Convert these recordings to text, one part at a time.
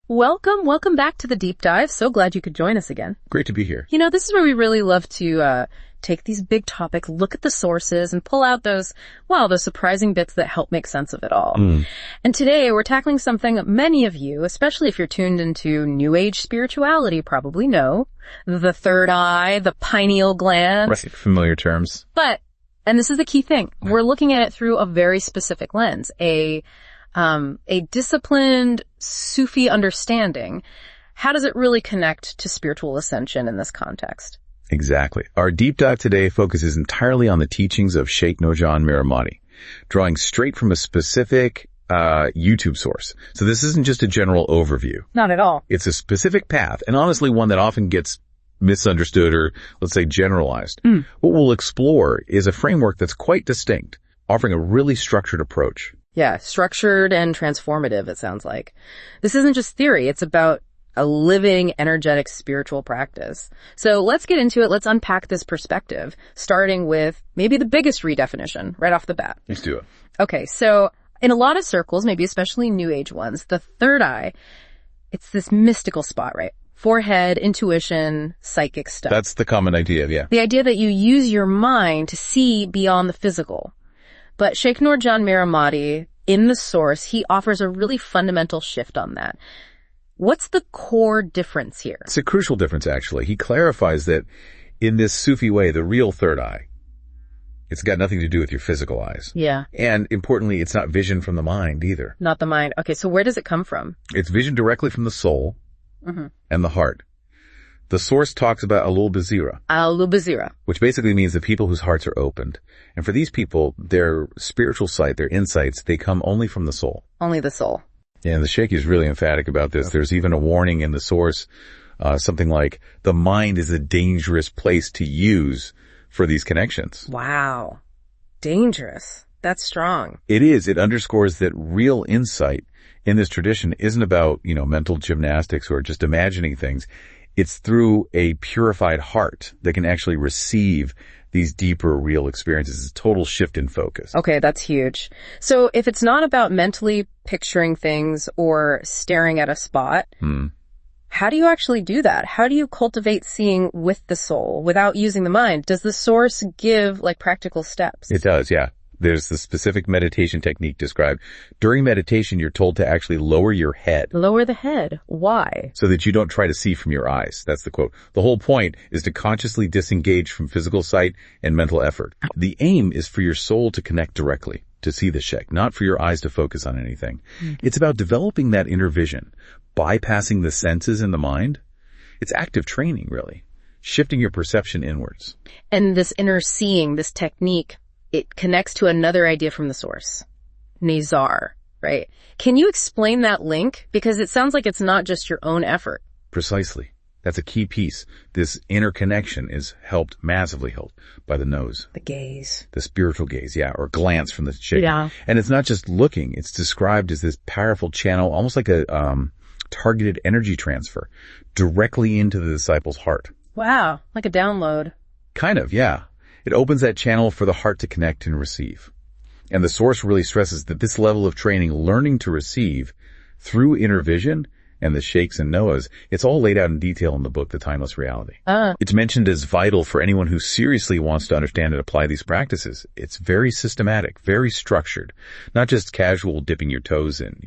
Welcome back to the Deep Dive. So glad you could join us again. Great to be here. You know, this is where we really love to take these big topics, look at the sources, and pull out those surprising bits that help make sense of it all. And today we're tackling something many of you, especially if you're tuned into New Age spirituality, probably know. The third eye, the pineal gland. Right, familiar terms. And this is the key thing, we're looking at it through a very specific lens, a disciplined Sufi understanding. How does it really connect to spiritual ascension in this context? Exactly. Our deep dive today focuses entirely on the teachings of Sheikh Nurjan Miramati, drawing straight from a specific YouTube source. So this isn't just a general overview. Not at all. It's a specific path, and honestly one that often gets misunderstood or, let's say, generalized. What we'll explore is a framework that's quite distinct, offering a really structured approach. Yeah, structured and transformative, it sounds like. This isn't just theory, it's about a living, energetic, spiritual practice. So let's get into it. Let's unpack this perspective, starting with maybe the biggest redefinition right off the bat. Let's do it. Okay, so in a lot of circles, maybe especially New Age ones, the third eye, it's this mystical spot, right? Forehead, intuition, psychic stuff. That's the common idea, yeah. The idea that you use your mind to see beyond the physical. But Sheikh Nurjan Miramati, in the source, he offers a really fundamental shift on that. What's the core difference here? It's a crucial difference, actually. He clarifies that in this Sufi way, the real third eye, it's got nothing to do with your physical eyes. Yeah. And importantly, it's not vision from the mind either. Not the mind. Okay, so where does it come from? It's vision directly from the soul and the heart. The source talks about al-Bazira. Al-Bazira. Which basically means the people whose hearts are opened. And for these people, their spiritual sight, their insights, they come only from the soul. Only the soul. Yeah, and the Sheikh is really emphatic about this. There's even a warning in the source, something like, the mind is a dangerous place to use for these connections. Wow. Dangerous. That's strong. It is. It underscores that real insight in this tradition isn't about, mental gymnastics or just imagining things. It's through a purified heart that can actually receive these deeper, real experiences. It's a total shift in focus. Okay, that's huge. So if it's not about mentally picturing things or staring at a spot, how do you actually do that? How do you cultivate seeing with the soul without using the mind? Does the source give practical steps? It does, yeah. There's the specific meditation technique described. During meditation, you're told to actually lower your head. Lower the head. Why? So that you don't try to see from your eyes. That's the quote. The whole point is to consciously disengage from physical sight and mental effort. The aim is for your soul to connect directly, to see the Sheikh, not for your eyes to focus on anything. It's about developing that inner vision, bypassing the senses and the mind. It's active training, really. Shifting your perception inwards. And this inner seeing, this technique, it connects to another idea from the source. Nizar, right? Can you explain that link? Because it sounds like it's not just your own effort. Precisely. That's a key piece. This inner connection is massively helped by the nose. The gaze. The spiritual gaze, yeah, or glance from the Sheikh. Yeah. And it's not just looking. It's described as this powerful channel, almost like a targeted energy transfer, directly into the disciple's heart. Wow, like a download. Kind of, yeah. It opens that channel for the heart to connect and receive. And the source really stresses that this level of training, learning to receive through inner vision and the Sheikhs and Noahs, it's all laid out in detail in the book, The Timeless Reality. It's mentioned as vital for anyone who seriously wants to understand and apply these practices. It's very systematic, very structured, not just casual dipping your toes in,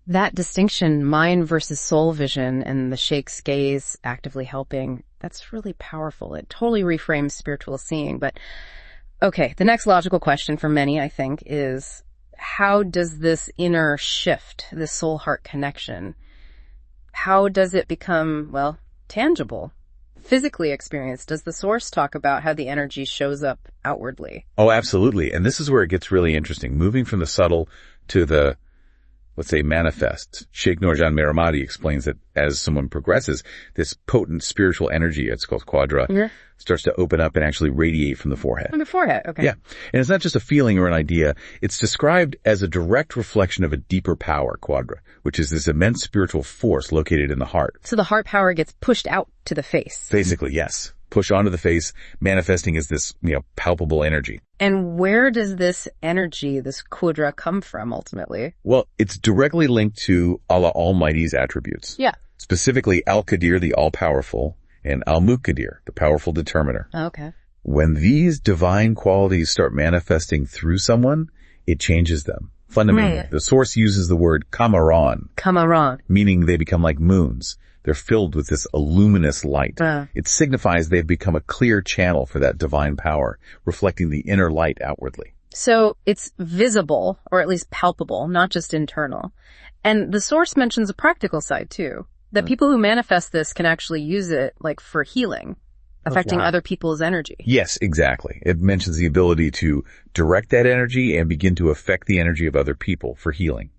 That distinction, mind versus soul vision, and the Sheikh's gaze actively helping, that's really powerful. It totally reframes spiritual seeing. But, okay, the next logical question for many, I think, is how does this inner shift, this soul-heart connection, how does it become, tangible, physically experienced? Does the source talk about how the energy shows up outwardly? Oh, absolutely. And this is where it gets really interesting. Moving from the subtle to the, let's say, manifest. Sheikh Nurjan Miramati explains that as someone progresses, this potent spiritual energy, it's called quadra, starts to open up and actually radiate from the forehead. From the forehead, okay. Yeah. And it's not just a feeling or an idea. It's described as a direct reflection of a deeper power, quadra, which is this immense spiritual force located in the heart. So the heart power gets pushed out to the face. Basically, yes. push onto the face, manifesting as this, palpable energy. And where does this energy, this kudra, come from ultimately? Well, it's directly linked to Allah Almighty's attributes. Yeah. Specifically Al-Qadir, the all-powerful, and Al-Muqtadir, the powerful determiner. Okay. When these divine qualities start manifesting through someone, it changes them. Fundamentally, the source uses the word kamaran, meaning they become like moons. They're filled with this luminous light. It signifies they've become a clear channel for that divine power, reflecting the inner light outwardly. So it's visible, or at least palpable, not just internal. And the source mentions a practical side too, that people who manifest this can actually use it like for healing, affecting other people's energy. Yes, exactly. It mentions the ability to direct that energy and begin to affect the energy of other people for healing,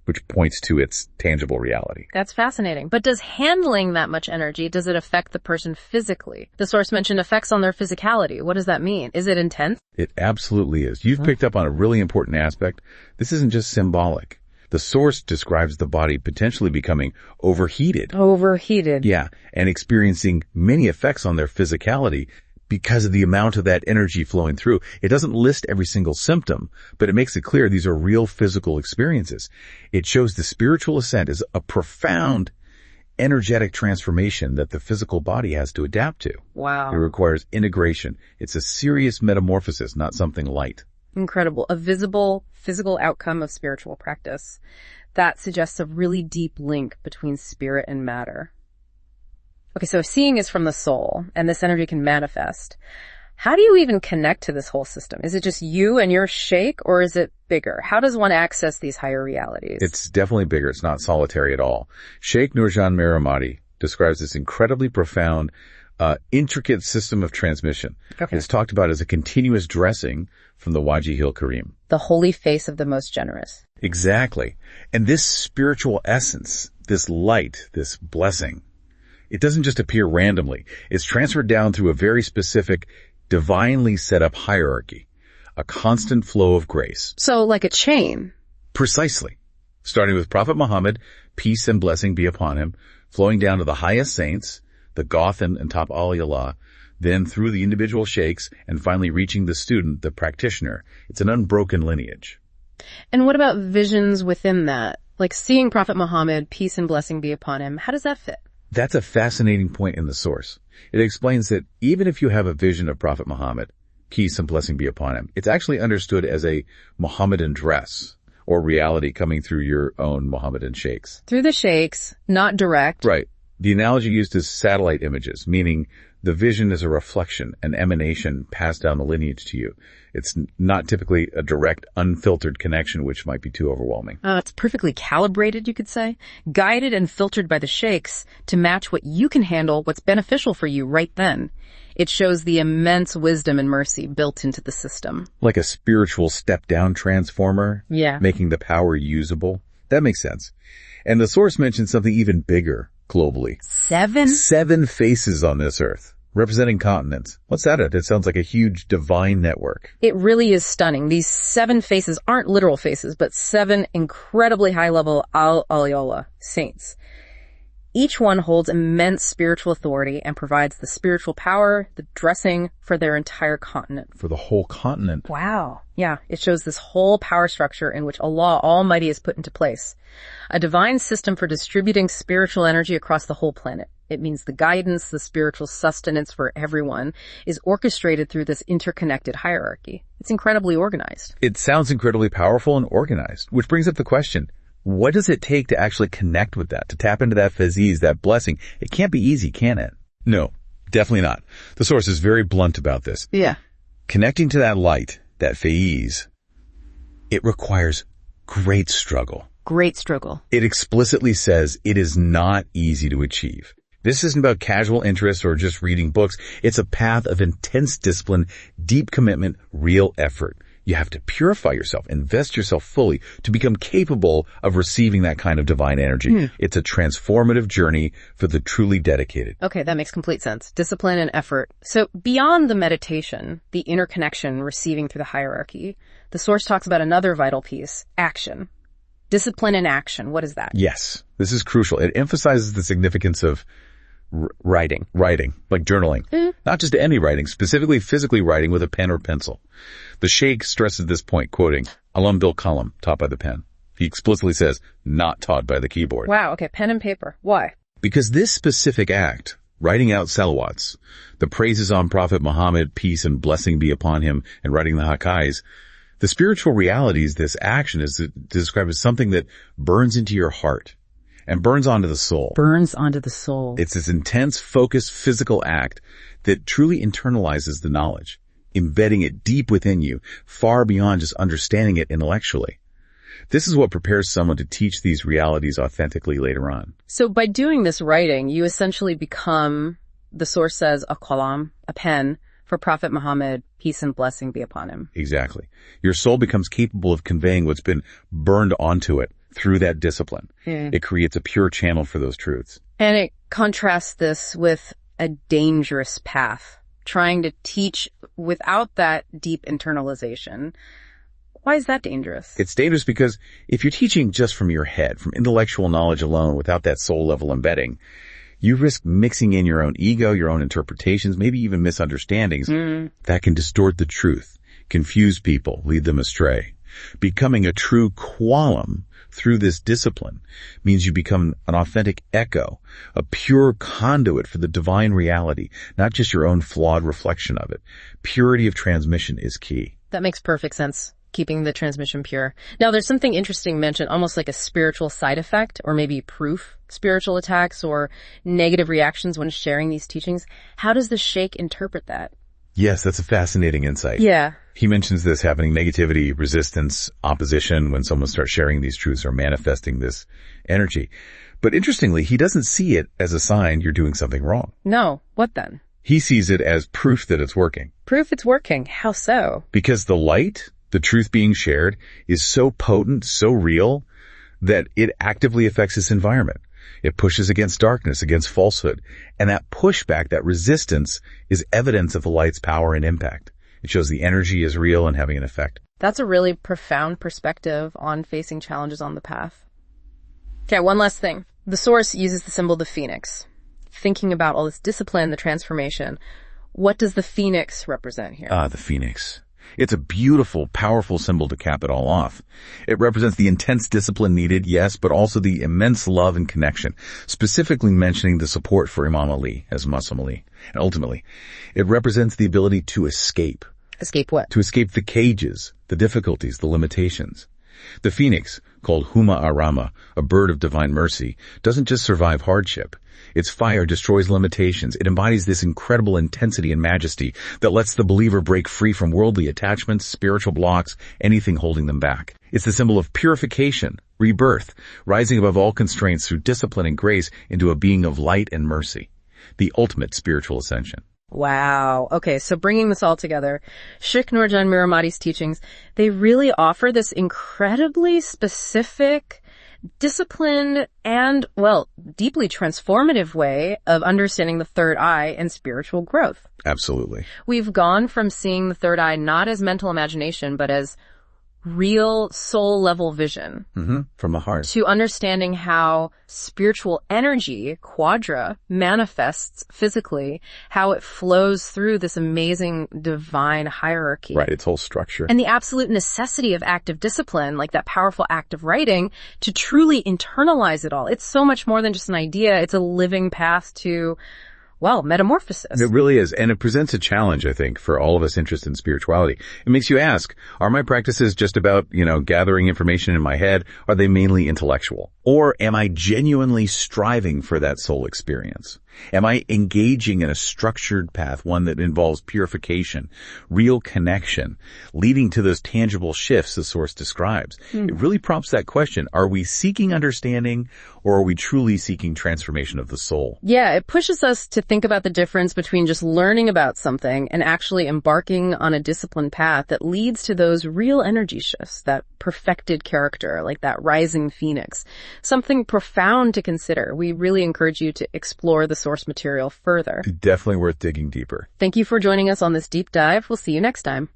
which points to its tangible reality. That's fascinating. But does handling that much energy, does it affect the person physically? The source mentioned effects on their physicality. What does that mean? Is it intense? It absolutely is. You've picked up on a really important aspect. This isn't just symbolic. The source describes the body potentially becoming overheated. Yeah, and experiencing many effects on their physicality because of the amount of that energy flowing through. It doesn't list every single symptom, but it makes it clear these are real physical experiences. It shows the spiritual ascent is a profound energetic transformation that the physical body has to adapt to. Wow. It requires integration. It's a serious metamorphosis, not something light. Incredible. A visible physical outcome of spiritual practice. That suggests a really deep link between spirit and matter. Okay, so if seeing is from the soul and this energy can manifest, how do you even connect to this whole system? Is it just you and your sheikh, or is it bigger? How does one access these higher realities? It's definitely bigger. It's not solitary at all. Sheikh Nurjan Miramati describes this incredibly profound, intricate system of transmission. Okay. It's talked about as a continuous dressing from the Wajihil Karim. The holy face of the most generous. Exactly. And this spiritual essence, this light, this blessing, it doesn't just appear randomly. It's transferred down through a very specific, divinely set up hierarchy, a constant flow of grace. So like a chain. Precisely. Starting with Prophet Muhammad, peace and blessing be upon him, flowing down to the highest saints, the Gothan and top awliya, then through the individual sheikhs, and finally reaching the student, the practitioner. It's an unbroken lineage. And what about visions within that? Like seeing Prophet Muhammad, peace and blessing be upon him. How does that fit? That's a fascinating point in the source. It explains that even if you have a vision of Prophet Muhammad, peace and blessing be upon him, it's actually understood as a Muhammadan dress or reality coming through your own Muhammadan sheikhs. Through the sheikhs, not direct. Right. The analogy used is satellite images, meaning the vision is a reflection, an emanation passed down the lineage to you. It's not typically a direct, unfiltered connection, which might be too overwhelming. It's perfectly calibrated, you could say, guided and filtered by the sheikhs to match what you can handle, what's beneficial for you right then. It shows the immense wisdom and mercy built into the system. Like a spiritual step-down transformer, making the power usable. That makes sense. And the source mentions something even bigger globally. 7 faces on this earth, representing continents. What's that? It sounds like a huge divine network. It really is stunning. These 7 faces aren't literal faces, but 7 incredibly high-level al-Awliya saints. Each one holds immense spiritual authority and provides the spiritual power, the dressing for their entire continent. For the whole continent. Wow. Yeah, it shows this whole power structure in which Allah Almighty is put into place. A divine system for distributing spiritual energy across the whole planet. It means the guidance, the spiritual sustenance for everyone is orchestrated through this interconnected hierarchy. It's incredibly organized. It sounds incredibly powerful and organized, which brings up the question, what does it take to actually connect with that, to tap into that physis, that blessing? It can't be easy, can it? No, definitely not. The source is very blunt about this. Yeah. Connecting to that light, that faiz, it requires great struggle. Great struggle. It explicitly says it is not easy to achieve. This isn't about casual interest or just reading books. It's a path of intense discipline, deep commitment, real effort. You have to purify yourself, invest yourself fully to become capable of receiving that kind of divine energy. It's a transformative journey for the truly dedicated. Okay, that makes complete sense. Discipline and effort. So beyond the meditation, the interconnection receiving through the hierarchy, the source talks about another vital piece, action. Discipline and action. What is that? Yes, this is crucial. It emphasizes the significance of Writing, like journaling. Not just any writing, specifically physically writing with a pen or pencil. The Sheikh stresses this point, quoting, Alam bil qalam, taught by the pen. He explicitly says, not taught by the keyboard. Wow, okay, pen and paper. Why? Because this specific act, writing out salawats, the praises on Prophet Muhammad, peace and blessing be upon him, and writing the haqqais, the spiritual realities this action is described as something that burns into your heart and burns onto the soul. Burns onto the soul. It's this intense, focused, physical act that truly internalizes the knowledge, embedding it deep within you, far beyond just understanding it intellectually. This is what prepares someone to teach these realities authentically later on. So by doing this writing, you essentially become, the source says, a qalam, a pen, for Prophet Muhammad, peace and blessing be upon him. Exactly. Your soul becomes capable of conveying what's been burned onto it through that discipline. It creates a pure channel for those truths. And it contrasts this with a dangerous path, trying to teach without that deep internalization. Why is that dangerous? It's dangerous because if you're teaching just from your head, from intellectual knowledge alone, without that soul level embedding, you risk mixing in your own ego, your own interpretations, maybe even misunderstandings that can distort the truth, confuse people, lead them astray. Becoming a true qualam through this discipline means you become an authentic echo, a pure conduit for the divine reality, not just your own flawed reflection of it. Purity of transmission is key. That makes perfect sense. Keeping the transmission pure. Now, there's something interesting mentioned, almost like a spiritual side effect, or maybe proof, spiritual attacks or negative reactions when sharing these teachings. How does the Sheikh interpret that? Yes, that's a fascinating insight. Yeah. He mentions this happening, negativity, resistance, opposition, when someone starts sharing these truths or manifesting this energy. But interestingly, he doesn't see it as a sign you're doing something wrong. No. What then? He sees it as proof that it's working. Proof it's working. How so? Because the light, the truth being shared, is so potent, so real, that it actively affects this environment. It pushes against darkness, against falsehood. And that pushback, that resistance, is evidence of the light's power and impact. It shows the energy is real and having an effect. That's a really profound perspective on facing challenges on the path. Okay, one last thing. The source uses the symbol of the phoenix. Thinking about all this discipline, the transformation, what does the phoenix represent here? The phoenix. It's a beautiful, powerful symbol to cap it all off. It represents the intense discipline needed, yes, but also the immense love and connection, specifically mentioning the support for Imam Ali as Muslim Ali. And ultimately, it represents the ability to escape. Escape what? To escape the cages, the difficulties, the limitations. The phoenix, called Huma Arama, a bird of divine mercy, doesn't just survive hardship. Its fire destroys limitations. It embodies this incredible intensity and majesty that lets the believer break free from worldly attachments, spiritual blocks, anything holding them back. It's the symbol of purification, rebirth, rising above all constraints through discipline and grace into a being of light and mercy. The ultimate spiritual ascension. Wow. Okay, so bringing this all together, Sheikh Nurjan Miramati's teachings, they really offer this incredibly specific, disciplined, and, well, deeply transformative way of understanding the third eye and spiritual growth. Absolutely. We've gone from seeing the third eye not as mental imagination, but as real soul-level vision. From the heart. To understanding how spiritual energy, quadra, manifests physically, how it flows through this amazing divine hierarchy. Right, its whole structure. And the absolute necessity of active discipline, like that powerful act of writing, to truly internalize it all. It's so much more than just an idea. It's a living path to, well, metamorphosis. It really is. And it presents a challenge, I think, for all of us interested in spirituality. It makes you ask, are my practices just about, gathering information in my head? Are they mainly intellectual? Or am I genuinely striving for that soul experience? Am I engaging in a structured path, one that involves purification, real connection, leading to those tangible shifts the Source describes? It really prompts that question. Are we seeking understanding, or are we truly seeking transformation of the soul? Yeah, it pushes us to think about the difference between just learning about something and actually embarking on a disciplined path that leads to those real energy shifts, that perfected character, like that rising phoenix. Something profound to consider. We really encourage you to explore the source material further. Definitely worth digging deeper. Thank you for joining us on this deep dive. We'll see you next time.